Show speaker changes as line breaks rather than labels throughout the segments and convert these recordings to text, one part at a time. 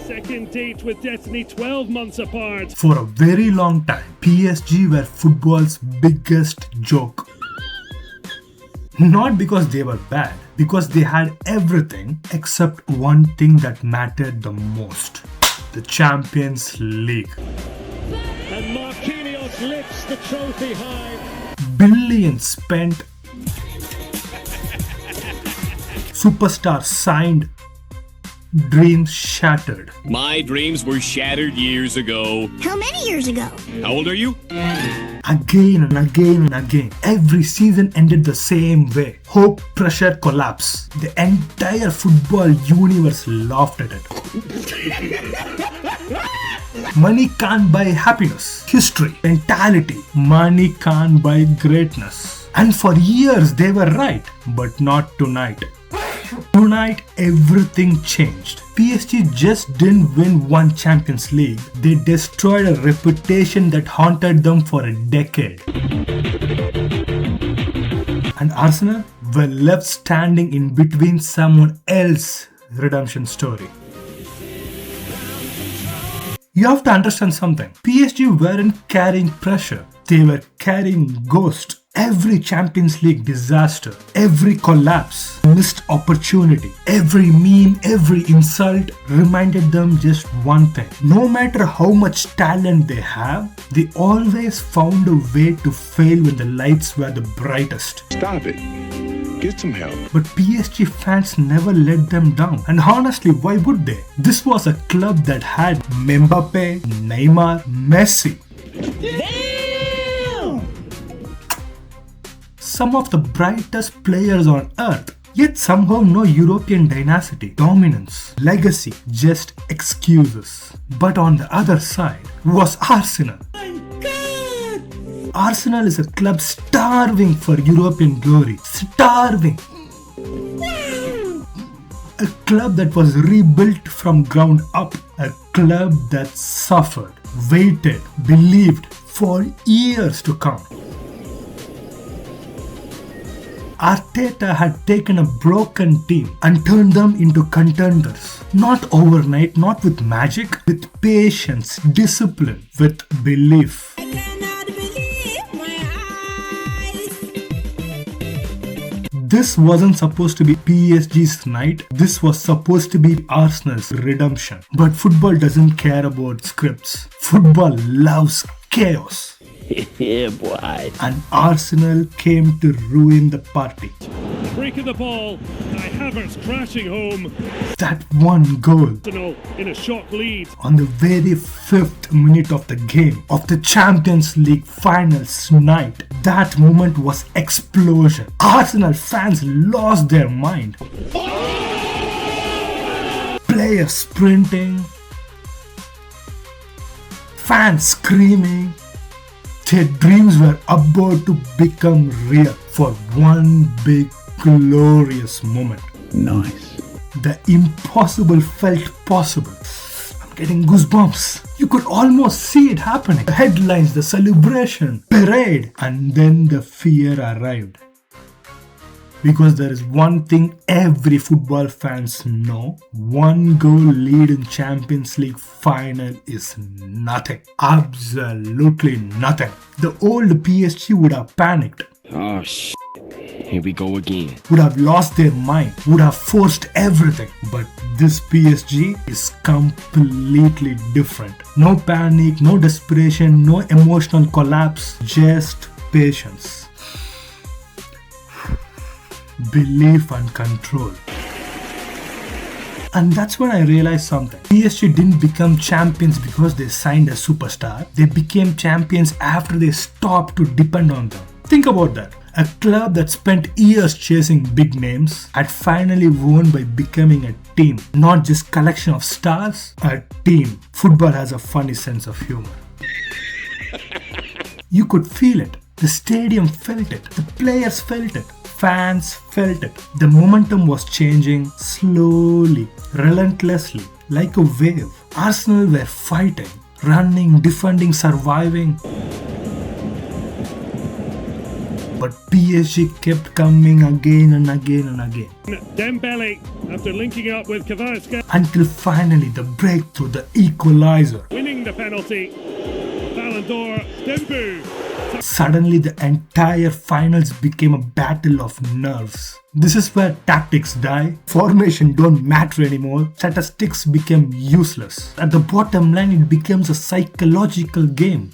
Second date with Destiny 12 months apart.
For a very long time, PSG were football's biggest joke. Not because they were bad, because they had everything except one thing that mattered the most. The Champions League.
And Marquinhos lifts the trophy high.
Billions spent. Superstars signed. Dreams shattered.
My dreams were shattered years ago.
How many years ago?
How old are you?
Again and again and again. Every season ended the same way. Hope, pressure, collapse. The entire football universe laughed at it. Money can't buy happiness, history, mentality. Money can't buy greatness. And for years they were right, but not tonight. Tonight, everything changed. PSG just didn't win one Champions League. They destroyed a reputation that haunted them for a decade. And Arsenal were left standing in between someone else's redemption story. You have to understand something. PSG weren't carrying pressure. They were carrying ghost. Every Champions League disaster, every collapse, missed opportunity, every meme, every insult reminded them just one thing. No matter how much talent they have, they always found a way to fail when the lights were the brightest.
Stop it. Get some help.
But PSG fans never let them down. And honestly, why would they? This was a club that had Mbappe, Neymar, Messi. Some of the brightest players on earth, yet somehow no European dynasty, dominance, legacy, just excuses. But on the other side was Arsenal. Arsenal is a club starving for European glory. Starving. A club that was rebuilt from ground up. A club that suffered, waited, believed for years to come. Arteta had taken a broken team and turned them into contenders. Not overnight, not with magic, with patience, discipline, with belief.
I cannot believe my eyes.
This wasn't supposed to be PSG's night. This was supposed to be Arsenal's redemption. But football doesn't care about scripts. Football loves chaos.
Yeah, boy.
And Arsenal came to ruin the party.
Breaking the ball. Kai Havertz crashing home.
That one goal
Arsenal in a shock lead.
on the very 5th minute of the game, of the Champions League finals night. That moment was explosion. Arsenal fans lost their mind. Players sprinting, fans screaming. Their dreams were about to become real for one big glorious moment.
Nice.
The impossible felt possible. I'm getting goosebumps. You could almost see it happening. The headlines, the celebration, parade, and then the fear arrived. Because there is one thing every football fans know. One goal lead in Champions League final is nothing. Absolutely nothing. The old PSG would have panicked.
Oh, shit. Here we go again.
Would have lost their mind. Would have forced everything. But this PSG is completely different. No panic, no desperation, no emotional collapse. Just patience. Belief and control. And that's when I realized something. PSG didn't become champions because they signed a superstar. They became champions after they stopped to depend on them. Think about that. A club that spent years chasing big names had finally won by becoming a team. Not just collection of stars, a team. Football has a funny sense of humor. You could feel it. The stadium felt it. The players felt it. Fans felt it. The momentum was changing slowly, relentlessly, like a wave. Arsenal were fighting, running, defending, surviving. But PSG kept coming again and again and again.
Dembele, after linking up with Kvaratskhelia,
Until finally the breakthrough, the equalizer.
winning the penalty. Ballon d'Or, Dembu.
Suddenly the entire finals became a battle of nerves. This is where tactics die, formation don't matter anymore, statistics became useless. At the bottom line, it becomes a psychological game.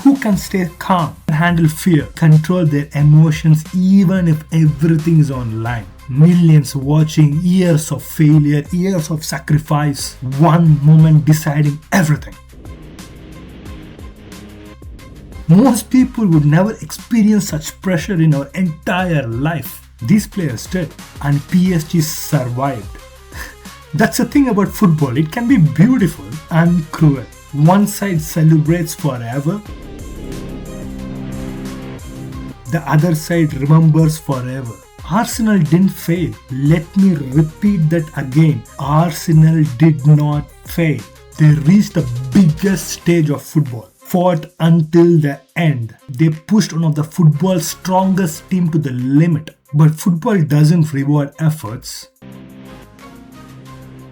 Who can stay calm, handle fear, control their emotions even if everything is online? Millions watching, years of failure, years of sacrifice, one moment deciding everything. Most people would never experience such pressure in our entire life. These players did, and PSG survived. That's the thing about football, it can be beautiful and cruel. One side celebrates forever, the other side remembers forever. Arsenal didn't fail. Let me repeat that again. Arsenal did not fail. They reached the biggest stage of football. Fought until the end. They pushed one of the football's strongest team to the limit. But football doesn't reward efforts.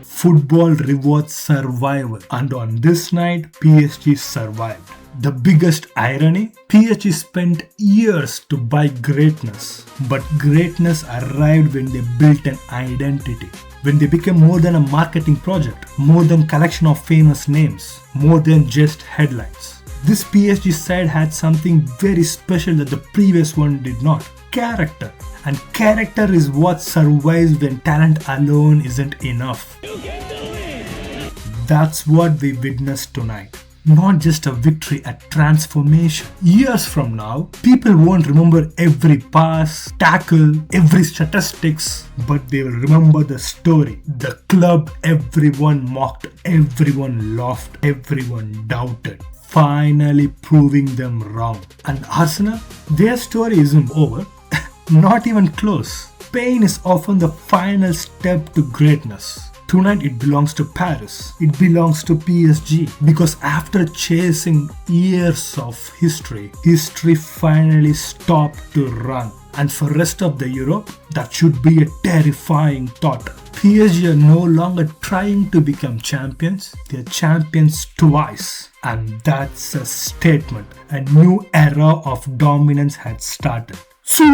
Football rewards survival. And on this night, PSG survived. The biggest irony? PSG spent years to buy greatness. But greatness arrived when they built an identity. When they became more than a marketing project. More than collection of famous names. More than just headlines. This PSG side had something very special that the previous one did not. Character. And character is what survives when talent alone isn't enough. That's what we witnessed tonight. Not just a victory, a transformation. Years from now, people won't remember every pass, tackle, every statistics, but they will remember the story. The club everyone mocked, everyone laughed, everyone doubted. Finally proving them wrong. And Arsenal, their story isn't over. Not even close. Pain is often the final step to greatness. Tonight it belongs to Paris. It belongs to PSG. Because after chasing years of history finally stopped to run. And for rest of the Europe, that should be a terrifying thought. PSG are no longer trying to become champions. They're champions twice. And that's a statement. A new era of dominance had started. So